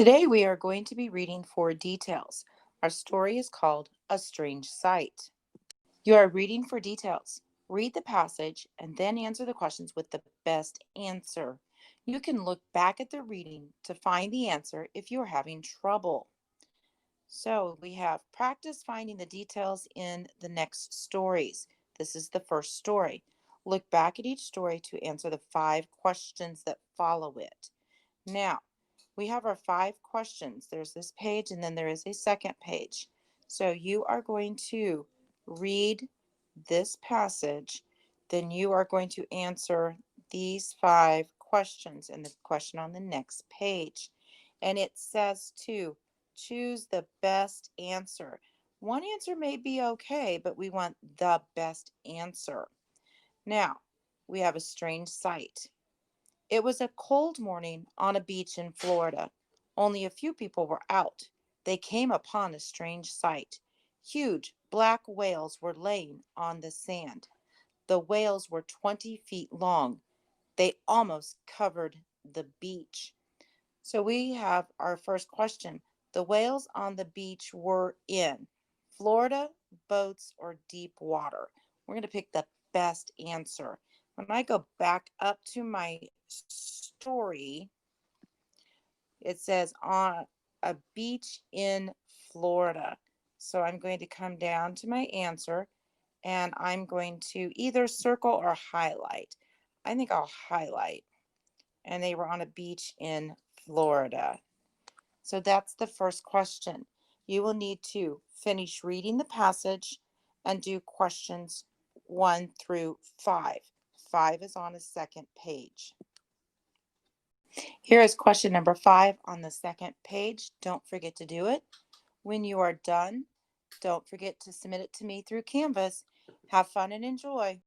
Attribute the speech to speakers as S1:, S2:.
S1: Today we are going to be reading for details. Our story is called A Strange Sight. You are reading for details. Read the passage and then answer the questions with the best answer. You can look back at the reading to find the answer if you are having trouble. So we have practice finding the details in the next stories. This is the first story. Look back at each story to answer the 5 questions that follow it. Now, we have our 5 questions. There's this page and then there is a second page. So you are going to read this passage, then you are going to answer these 5 questions and the question on the next page. And it says to choose the best answer. One answer may be okay, but we want the best answer. Now, we have a strange sight. It was a cold morning on a beach in Florida. Only a few people were out. They came upon a strange sight. Huge black whales were laying on the sand. The whales were 20 feet long. They almost covered the beach. So we have our first question. The whales on the beach were in Florida, boats, or deep water. We're going to pick the best answer. When I go back up to my story, it says on a beach in Florida. So I'm going to come down to my answer and I'm going to either circle or highlight. I think I'll highlight. And they were on a beach in Florida. So that's the first question. You will need to finish reading the passage and do questions 1 through 5. 5 is on a second page. Here is question number 5 on the second page. Don't forget to do it. When you are done, don't forget to submit it to me through Canvas. Have fun and enjoy.